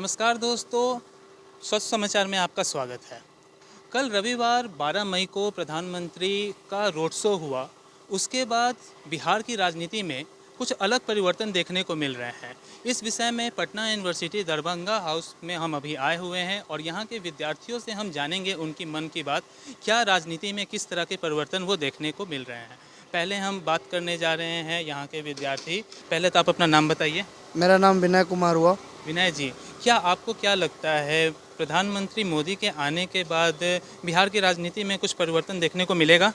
नमस्कार दोस्तों, स्वच्छ समाचार में आपका स्वागत है। कल रविवार 12 मई को प्रधानमंत्री का रोड शो हुआ। उसके बाद बिहार की राजनीति में कुछ अलग परिवर्तन देखने को मिल रहे हैं। इस विषय में पटना यूनिवर्सिटी दरभंगा हाउस में हम अभी आए हुए हैं और यहाँ के विद्यार्थियों से हम जानेंगे उनकी मन की बात, क्या राजनीति में किस तरह के परिवर्तन वो देखने को मिल रहे हैं। पहले हम बात करने जा रहे हैं यहाँ के विद्यार्थी। पहले तो आप अपना नाम बताइए। मेरा नाम विनय कुमार हुआ। विनय जी, आपको क्या लगता है प्रधानमंत्री मोदी के आने के बाद बिहार की राजनीति में कुछ परिवर्तन देखने को मिलेगा?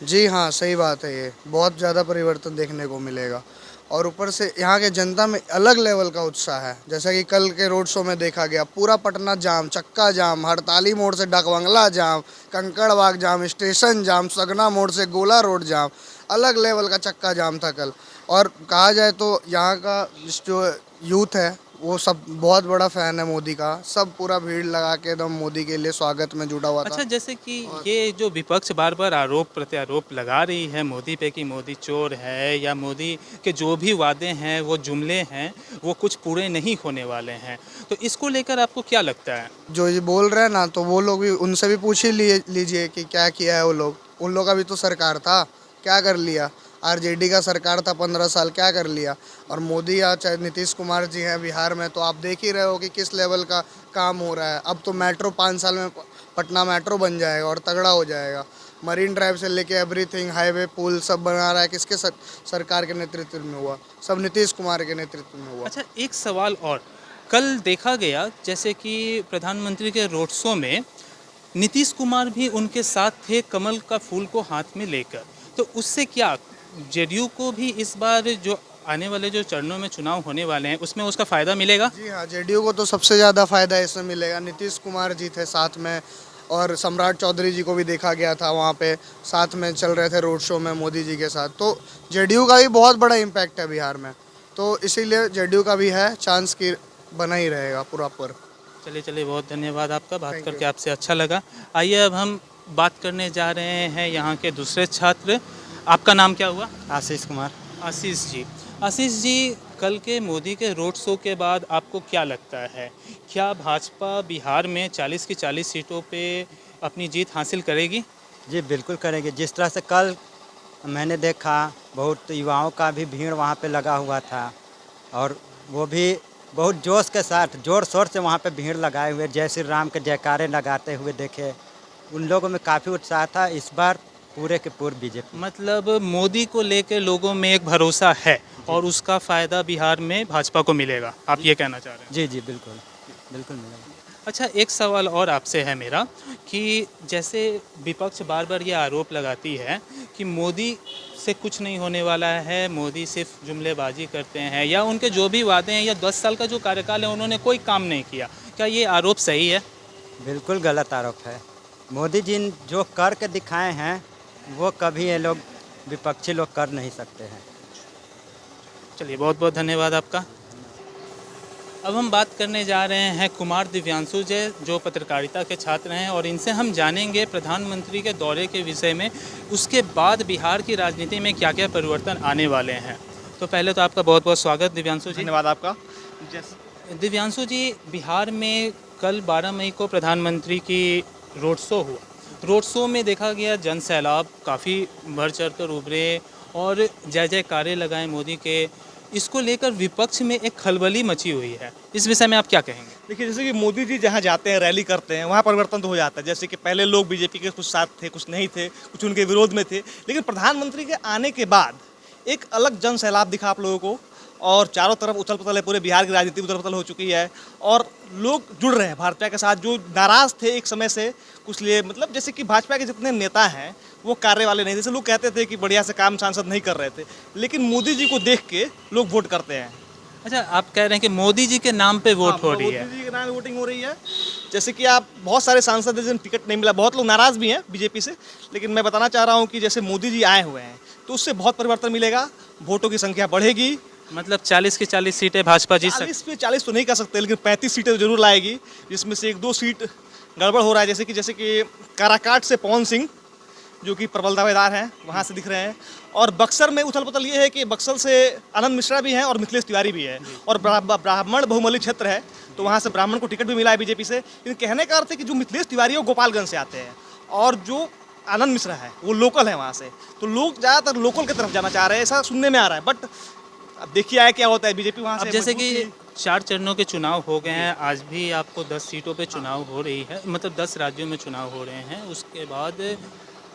जी हाँ, सही बात है। ये बहुत ज़्यादा परिवर्तन देखने को मिलेगा और ऊपर से यहाँ के जनता में अलग लेवल का उत्साह है। जैसा कि कल के रोड शो में देखा गया, पूरा पटना जाम, चक्का जाम, हड़ताली मोड़ से डाकबंगला जाम, कंकड़बाग जाम, स्टेशन जाम, सगना मोड़ से गोला रोड जाम, अलग लेवल का चक्का जाम था कल। और कहा जाए तो यहाँ का जो यूथ है वो सब बहुत बड़ा फ़ैन है मोदी का। सब पूरा भीड़ लगा के एकदम मोदी के लिए स्वागत में जुटा हुआ था। अच्छा, जैसे कि ये जो विपक्ष बार बार आरोप प्रत्यारोप लगा रही है मोदी पे कि मोदी चोर है या मोदी के जो भी वादे हैं वो जुमले हैं वो कुछ पूरे नहीं होने वाले हैं, तो इसको लेकर आपको क्या लगता है? जो ये बोल रहे हैं ना, तो वो लोग भी, उनसे भी पूछ ही लीजिए कि क्या किया है वो लोग। उन लोग का भी तो सरकार था, क्या कर लिया? आरजेडी का सरकार था 15 साल, क्या कर लिया? और मोदी या चाहे नीतीश कुमार जी हैं बिहार में, तो आप देख ही रहे हो कि किस लेवल का काम हो रहा है। अब तो मेट्रो 5 साल में पटना मेट्रो बन जाएगा और तगड़ा हो जाएगा। मरीन ड्राइव से लेके एवरीथिंग, हाईवे, पुल सब बना रहा है। किसके सरकार के नेतृत्व में हुआ? सब नीतीश कुमार के नेतृत्व में हुआ। अच्छा, एक सवाल और। कल देखा गया जैसे कि प्रधानमंत्री के रोड शो में नीतीश कुमार भी उनके साथ थे, कमल का फूल को हाथ में लेकर। तो उससे क्या जेडीयू को भी इस बार जो आने वाले जो चरणों में चुनाव होने वाले हैं उसमें उसका फ़ायदा मिलेगा? जी हाँ, जेडीयू को तो सबसे ज़्यादा फायदा इसमें मिलेगा। नीतीश कुमार जी थे साथ में और सम्राट चौधरी जी को भी देखा गया था वहाँ पे, साथ में चल रहे थे रोड शो में मोदी जी के साथ। तो जेडीयू का भी बहुत बड़ा इम्पैक्ट है बिहार में, तो इसीलिए जेडीयू का भी है चांस की बना ही रहेगा पूरा पर। चलिए, बहुत धन्यवाद आपका, बात करके आपसे अच्छा लगा। आइए अब हम बात करने जा रहे हैं यहाँ के दूसरे छात्र। आपका नाम क्या हुआ? आशीष कुमार। आशीष जी। आशीष जी, कल के मोदी के रोड शो के बाद आपको क्या लगता है, क्या भाजपा बिहार में 40 की 40 सीटों पे अपनी जीत हासिल करेगी? जी बिल्कुल करेंगे। जिस तरह से कल मैंने देखा, बहुत युवाओं का भी भीड़ वहाँ पे लगा हुआ था और वो भी बहुत जोश के साथ ज़ोर शोर से वहाँ पे भीड़ लगाए हुए जय श्री राम के जयकारे लगाते हुए देखे। उन लोगों में काफ़ी उत्साह था। इस बार पूरे के पूरे बीजेपी। मतलब मोदी को लेके लोगों में एक भरोसा है और उसका फ़ायदा बिहार में भाजपा को मिलेगा, आप ये कहना चाह रहे हैं? जी जी बिल्कुल बिल्कुल मिलेगा। अच्छा, एक सवाल और आपसे है मेरा कि जैसे विपक्ष बार बार ये आरोप लगाती है कि मोदी से कुछ नहीं होने वाला है, मोदी सिर्फ जुमलेबाजी करते हैं या उनके जो भी वादे हैं या 10 साल का जो कार्यकाल है उन्होंने कोई काम नहीं किया, क्या ये आरोप सही है? बिल्कुल गलत आरोप है। मोदी जी जो करके दिखाए हैं वो कभी ये लोग विपक्षी लोग कर नहीं सकते हैं। चलिए, बहुत बहुत धन्यवाद आपका। अब हम बात करने जा रहे हैं कुमार दिव्यांशु जी, जो पत्रकारिता के छात्र हैं और इनसे हम जानेंगे प्रधानमंत्री के दौरे के विषय में, उसके बाद बिहार की राजनीति में क्या क्या परिवर्तन आने वाले हैं। तो पहले तो आपका बहुत बहुत स्वागत दिव्यांशु जी। धन्यवाद आपका। दिव्यांशु जी, बिहार में कल 12 मई को प्रधानमंत्री की रोड शो हुआ। रोड शो में देखा गया जन सैलाब काफ़ी बढ़ चढ़ कर उभरे और जय जयकारे लगाए मोदी के। इसको लेकर विपक्ष में एक खलबली मची हुई है, इस विषय में आप क्या कहेंगे? देखिए, जैसे कि मोदी जी जहाँ जाते हैं, रैली करते हैं, वहाँ परिवर्तन तो हो जाता है। जैसे कि पहले लोग बीजेपी के कुछ साथ थे, कुछ नहीं थे, कुछ उनके विरोध में थे, लेकिन प्रधानमंत्री के आने के बाद एक अलग जन सैलाब दिखा आप लोगों को और चारों तरफ उथल पुथल है। पूरे बिहार की राजनीति उथल पुथल हो चुकी है और लोग जुड़ रहे हैं भाजपा के साथ। जो नाराज़ थे एक समय से कुछ लिए, मतलब जैसे कि भाजपा के जितने नेता हैं वो कार्य वाले नहीं। जैसे लोग कहते थे कि बढ़िया से काम सांसद नहीं कर रहे थे, लेकिन मोदी जी को देख के लोग वोट करते हैं। अच्छा, आप कह रहे हैं कि मोदी जी के नाम पे वोट हो रही है? मोदी जी के नाम वोटिंग हो रही है। जैसे कि आप बहुत सारे सांसद हैं जिन्हें टिकट नहीं मिला, बहुत लोग नाराज़ भी हैं बीजेपी से, लेकिन मैं बताना चाह रहा हूँ कि जैसे मोदी जी आए हुए हैं तो उससे बहुत परिवर्तन मिलेगा, वोटों की संख्या बढ़ेगी। मतलब 40 की 40 सीटें भाजपा जीत सकती? 40 पे 40 तो नहीं कर सकते, लेकिन 35 सीटें तो जरूर लाएगी, जिसमें से 1-2 सीट गड़बड़ हो रहा है। जैसे कि काराकाट से पवन सिंह जो कि प्रबल दावेदार हैं, वहाँ से दिख रहे हैं। और बक्सर में उथल पुथल ये है कि बक्सर से आनंद मिश्रा भी हैं और मिथिलेश तिवारी भी है और ब्राह्मण बहुमूल्य क्षेत्र है, तो वहाँ से ब्राह्मण को टिकट भी मिला है बीजेपी से। लेकिन कहने का अर्थ है कि जो मिथिलेश तिवारी है वो गोपालगंज से आते हैं और जो आनंद मिश्रा है वो लोकल है वहाँ से, तो लोग ज़्यादातर लोकल की तरफ जाना चाह रहे हैं, ऐसा सुनने में आ रहा है। बट अब देखिए आया क्या होता है, बीजेपी वहाँ से अब जैसे मजबूत कि थी। 4 चरणों के चुनाव हो गए हैं, आज भी आपको 10 सीटों पे चुनाव हो रही है, मतलब 10 राज्यों में चुनाव हो रहे हैं। उसके बाद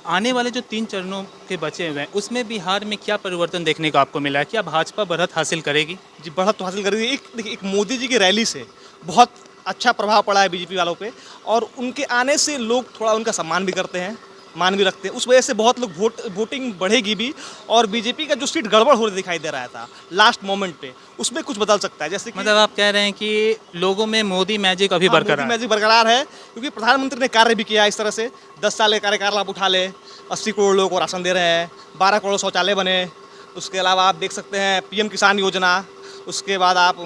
आने वाले जो 3 चरणों के बचे हुए हैं, उसमें बिहार में क्या परिवर्तन देखने को आपको मिला है? क्या भाजपा बढ़त हासिल करेगी? जी बढ़त तो हासिल कर रही है। एक देखिए, एक मोदी जी की रैली से बहुत अच्छा प्रभाव पड़ा है बीजेपी वालों पे, और उनके आने से लोग थोड़ा उनका सम्मान भी करते हैं, मान भी रखते हैं। उस वजह से बहुत लोग वोटिंग बढ़ेगी भी, और बीजेपी का जो सीट गड़बड़ हो रही दिखाई दे रहा था लास्ट मोमेंट पे, उसमें कुछ बदल सकता है। जैसे कि मतलब आप कह रहे हैं कि लोगों में मोदी मैजिक अभी हाँ, बरकरार मोदी है। मैजिक बरकरार है, क्योंकि प्रधानमंत्री ने कार्य भी किया इस तरह से। 10 साल के कार्यकाल आप उठा ले, 80 करोड़ लोगों को राशन दे रहे हैं, 12 करोड़ शौचालय बने। उसके अलावा आप देख सकते हैं पीएम किसान योजना, उसके बाद आप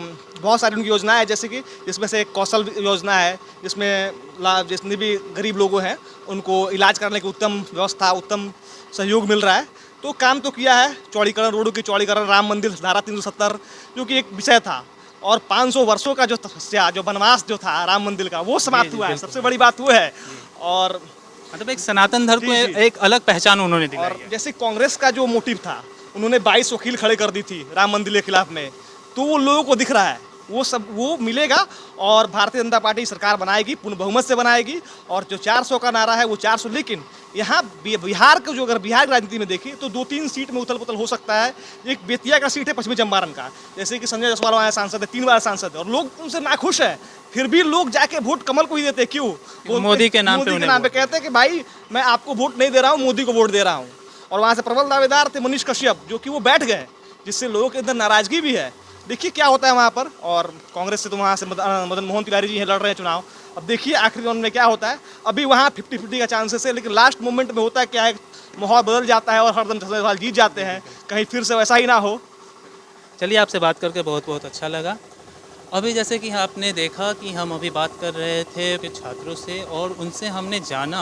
बहुत सारी उनकी योजनाएं हैं, जैसे कि जिसमें से एक कौशल योजना है, जिसमें जितने भी गरीब लोग हैं उनको इलाज करने की उत्तम व्यवस्था, उत्तम सहयोग मिल रहा है। तो काम तो किया है, चौड़ीकरण, रोडों की चौड़ीकरण, राम मंदिर, धारा 370 जो कि एक विषय था, और 500 वर्षों का जो तपस्या, जो वनवास जो था राम मंदिर का, वो समाप्त जी, हुआ है। बिल्कुल। सबसे बड़ी बात वो है। और मतलब एक सनातन धर्म को जी, जी। एक अलग पहचान उन्होंने दिलाई और है। जैसे कांग्रेस का जो मोटिव था, उन्होंने 22 वकील खड़े कर दी थी राम मंदिर के खिलाफ में, तो वो लोगों को दिख रहा है, वो सब वो मिलेगा। और भारतीय जनता पार्टी सरकार बनाएगी, पूर्ण बहुमत से बनाएगी, और जो 400 का नारा है वो 400। लेकिन यहाँ बिहार को, जो अगर बिहार की राजनीति में देखें तो 2-3 सीट में उथल पुथल हो सकता है। एक बेतिया का सीट है पश्चिमी चंपारण का, जैसे कि संजय जायसवाल वहाँ सांसद है, 3 बार सांसद है, और लोग उनसे नाखुश है, फिर भी लोग जाके वोट कमल को ही देते हैं। क्यों? बोलते- मोदी के नाम पे मोदी के उन्हें नाम पे वोट कहते हैं कि भाई मैं आपको वोट नहीं दे रहा हूँ, मोदी को वोट दे रहा हूँ। और वहाँ से प्रबल दावेदार थे मनीष कश्यप, जो कि वो बैठ गए, जिससे लोगों के अंदर नाराजगी भी है। देखिए क्या होता है वहाँ पर। और कांग्रेस से तो वहाँ से मदन मोहन तिवारी जी लड़ रहे हैं चुनाव। अब देखिए आखिरी राउंड में क्या होता है। अभी वहाँ 50-50 का चांसेस है, लेकिन लास्ट मोमेंट में होता है क्या है, माहौल बदल जाता है और हरदम सवाल जीत जाते हैं। कहीं फिर से वैसा ही ना हो। चलिए, आपसे बात करके बहुत बहुत अच्छा लगा। अभी जैसे कि आपने देखा कि हम अभी बात कर रहे थे कुछ छात्रों से, और उनसे हमने जाना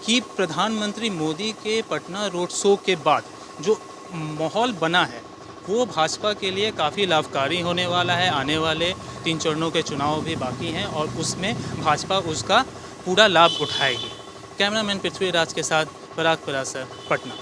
कि प्रधानमंत्री मोदी के पटना रोड शो के बाद जो माहौल बना है वो भाजपा के लिए काफ़ी लाभकारी होने वाला है। आने वाले 3 चरणों के चुनाव भी बाकी हैं और उसमें भाजपा उसका पूरा लाभ उठाएगी। कैमरामैन पृथ्वीराज के साथ पराग परासर, पटना।